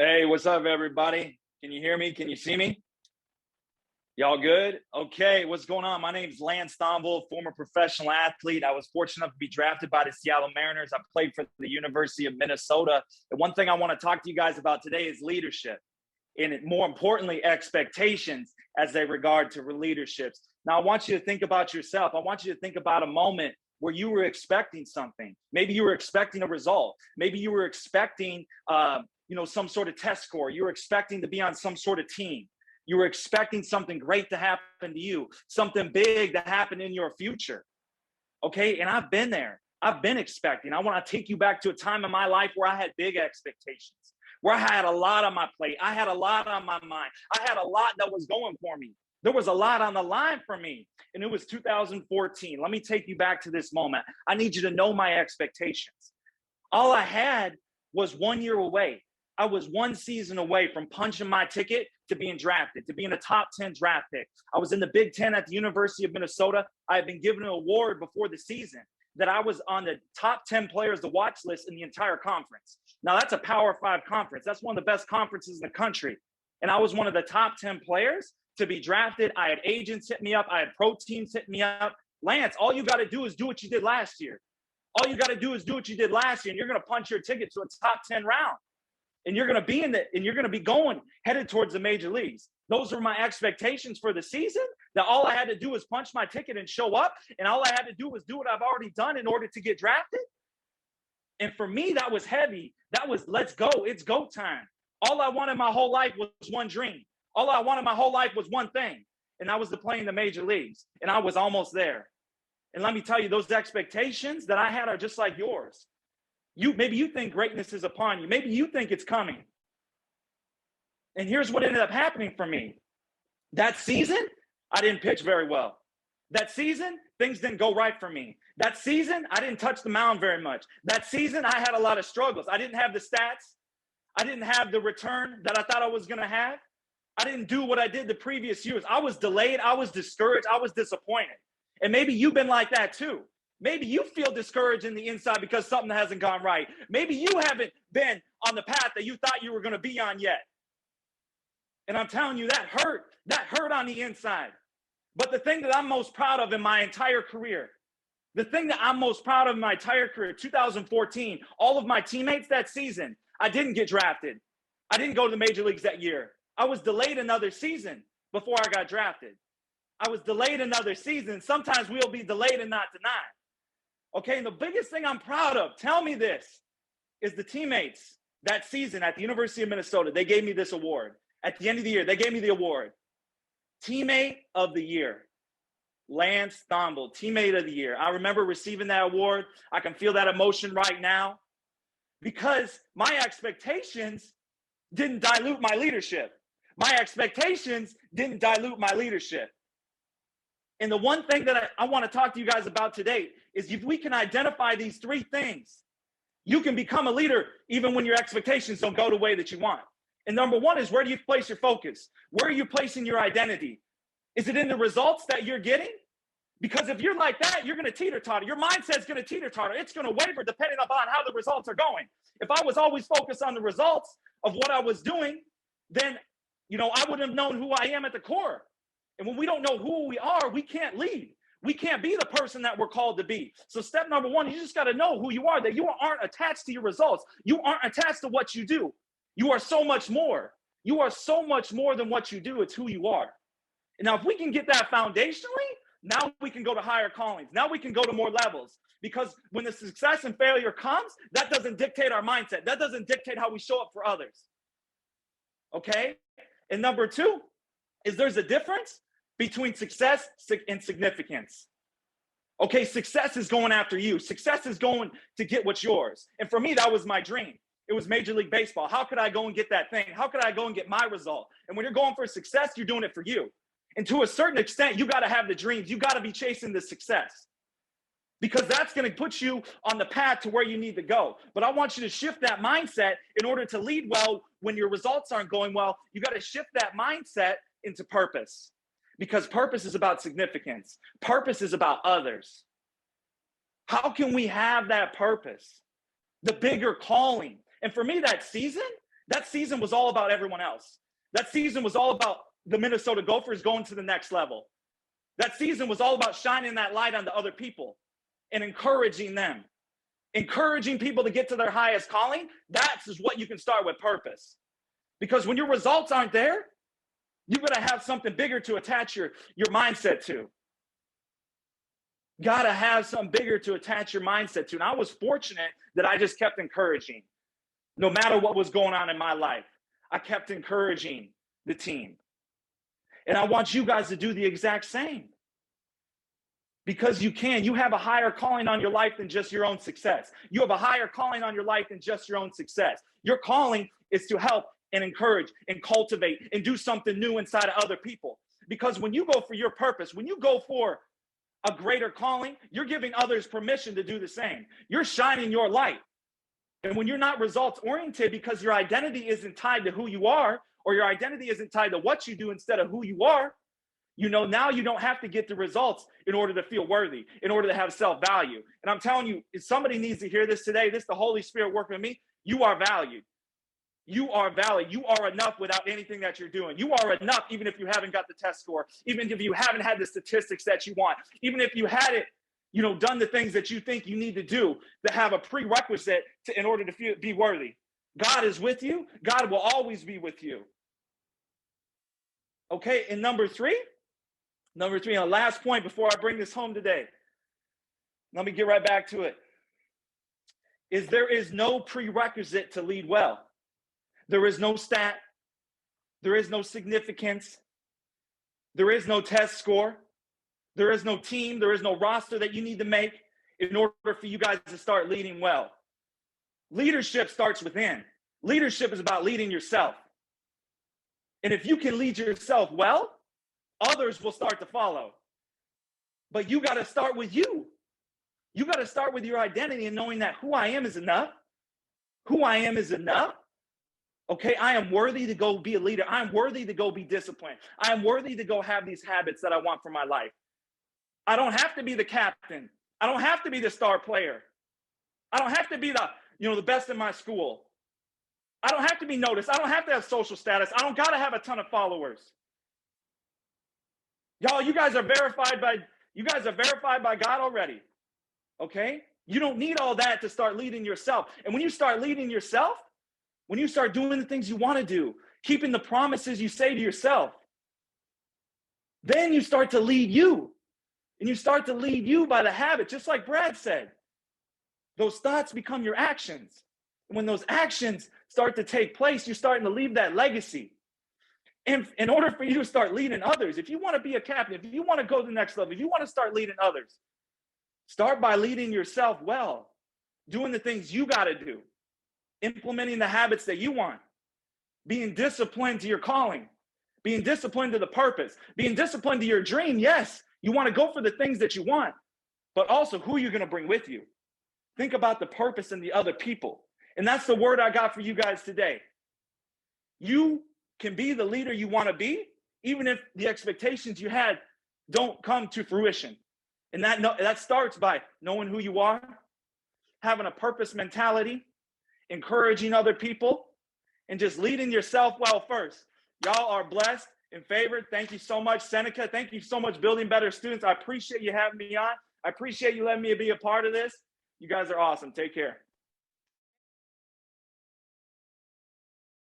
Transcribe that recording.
Hey, what's up, everybody? Can you hear me? Can you see me? Y'all good? Okay, what's going on? My name is Lance Stomble, former professional athlete. I was fortunate enough to be drafted by the Seattle Mariners. I played for the University of Minnesota. And one thing I want to talk to you guys about today is leadership, and more importantly, expectations as they regard to leaderships. Now, I want you to think about yourself. I want you to think about a moment where you were expecting something. Maybe you were expecting a result. Maybe you were expecting, some sort of test score. You were expecting to be on some sort of team. You were expecting something great to happen to you, something big to happen in your future. Okay, and I've been there. I've been expecting. I want to take you back to a time in my life where I had big expectations, where I had a lot on my plate. I had a lot on my mind. I had a lot that was going for me. There was a lot on the line for me. And it was 2014. Let me take you back to this moment. I need you to know my expectations. All I had was 1 year away. I was one season away from punching my ticket to being drafted, to being a top 10 draft pick. I was in the Big Ten at the University of Minnesota. I had been given an award before the season that I was on the top 10 players to watch list in the entire conference. Now, that's a Power 5 conference. That's one of the best conferences in the country. And I was one of the top 10 players to be drafted. I had agents hit me up. I had pro teams hit me up. Lance, all you got to do is do what you did last year. All you got to do is do what you did last year, and you're going to punch your ticket to a top 10 round. And you're going to be in it, and you're going to be headed towards the major leagues. Those were my expectations for the season, that all I had to do was punch my ticket and show up, and all I had to do was do what I've already done in order to get drafted. And for me, that was heavy. That was, let's go. It's go time. All I wanted my whole life was one dream. All I wanted my whole life was one thing, and that was to play in the major leagues. And I was almost there. And let me tell you, those expectations that I had are just like yours. Maybe you think greatness is upon you. Maybe you think it's coming. And here's what ended up happening for me. That season, I didn't pitch very well. That season, things didn't go right for me. That season, I didn't touch the mound very much. That season, I had a lot of struggles. I didn't have the stats. I didn't have the return that I thought I was going to have. I didn't do what I did the previous years. I was delayed. I was discouraged. I was disappointed. And maybe you've been like that too. Maybe you feel discouraged in the inside because something hasn't gone right. Maybe you haven't been on the path that you thought you were going to be on yet. And I'm telling you, that hurt on the inside. But the thing that I'm most proud of in my entire career, 2014, all of my teammates that season, I didn't get drafted. I didn't go to the major leagues that year. I was delayed another season before I got drafted. I was delayed another season. Sometimes we'll be delayed and not denied. Okay, and the biggest thing I'm proud of, tell me this, is the teammates that season at the University of Minnesota. They gave me this award. At the end of the year, they gave me the award. Teammate of the Year. Lance Stomble, Teammate of the Year. I remember receiving that award. I can feel that emotion right now because my expectations didn't dilute my leadership. My expectations didn't dilute my leadership. And the one thing that I want to talk to you guys about today is if we can identify these three things, you can become a leader even when your expectations don't go the way that you want. And number one is, where do you place your focus? Where are you placing your identity? Is it in the results that you're getting? Because if you're like that, you're going to teeter-totter. Your mindset's going to teeter-totter. It's going to waver depending upon how the results are going. If I was always focused on the results of what I was doing, then, I wouldn't have known who I am at the core. And when we don't know who we are, we can't lead. We can't be the person that we're called to be. So step number one, you just got to know who you are, that you aren't attached to your results. You aren't attached to what you do. You are so much more. You are so much more than what you do. It's who you are. And now if we can get that foundationally, now we can go to higher callings. Now we can go to more levels. Because when the success and failure comes, that doesn't dictate our mindset. That doesn't dictate how we show up for others. Okay? And number two is, there's a difference between success and significance. Okay, success is going after you. Success is going to get what's yours. And for me, that was my dream. It was Major League Baseball. How could I go and get that thing? How could I go and get my result? And when you're going for success, you're doing it for you. And to a certain extent, you got to have the dreams. You got to be chasing the success, because that's going to put you on the path to where you need to go. But I want you to shift that mindset in order to lead well when your results aren't going well. You got to shift that mindset into purpose. Because purpose is about significance. Purpose is about others. How can we have that purpose? The bigger calling. And for me, that season, That season was all about everyone else. That season was all about the Minnesota Gophers going to the next level. That season was all about shining that light on the other people and encouraging them. Encouraging people to get to their highest calling, that's what you can start with purpose. Because when your results aren't there, you're going to have something bigger to attach your mindset to. Got to have something bigger to attach your mindset to. And I was fortunate that I just kept encouraging. No matter what was going on in my life, I kept encouraging the team. And I want you guys to do the exact same. Because you can. You have a higher calling on your life than just your own success. You have a higher calling on your life than just your own success. Your calling is to help and encourage and cultivate and do something new inside of other people. Because when you go for your purpose, when you go for a greater calling, you're giving others permission to do the same. You're shining your light. And when you're not results oriented because your identity isn't tied to who you are, or your identity isn't tied to what you do instead of who you are, now you don't have to get the results in order to feel worthy, in order to have self-value. And I'm telling you, if somebody needs to hear this today, this is the Holy Spirit working with me, you are valued. You are valid. You are enough without anything that you're doing. You are enough even if you haven't got the test score, even if you haven't had the statistics that you want, even if you hadn't, done the things that you think you need to do to have a prerequisite in order to be worthy. God is with you. God will always be with you. Okay, and number three, and the last point before I bring this home today, let me get right back to it, is there is no prerequisite to lead well. There is no stat. There is no significance. There is no test score. There is no team. There is no roster that you need to make in order for you guys to start leading well. Leadership starts within. Leadership is about leading yourself. And if you can lead yourself well, others will start to follow. But you got to start with you. You got to start with your identity and knowing that who I am is enough. Who I am is enough. Okay, I am worthy to go be a leader. I am worthy to go be disciplined. I am worthy to go have these habits that I want for my life. I don't have to be the captain. I don't have to be the star player. I don't have to be the best in my school. I don't have to be noticed. I don't have to have social status. I don't got to have a ton of followers. Y'all, you guys are verified by God already. Okay? You don't need all that to start leading yourself. And when you start leading yourself, when you start doing the things you want to do, keeping the promises you say to yourself, then you start to lead you. And you start to lead you by the habit, just like Brad said. Those thoughts become your actions. And when those actions start to take place, you're starting to leave that legacy. And in order for you to start leading others, if you want to be a captain, if you want to go to the next level, if you want to start leading others, start by leading yourself well, doing the things you got to do, implementing the habits that you want, being disciplined to your calling, being disciplined to the purpose, being disciplined to your dream. Yes, you want to go for the things that you want, but also who you're going to bring with you. Think about the purpose and the other people. And that's the word I got for you guys today. You can be the leader you want to be, even if the expectations you had don't come to fruition. And that starts by knowing who you are, having a purpose mentality, encouraging other people, and just leading yourself well first. Y'all are blessed and favored. Thank you so much, Seneca. Thank you so much, Building Better Students. I appreciate you having me on. I appreciate you letting me be a part of this. You guys are awesome. Take care.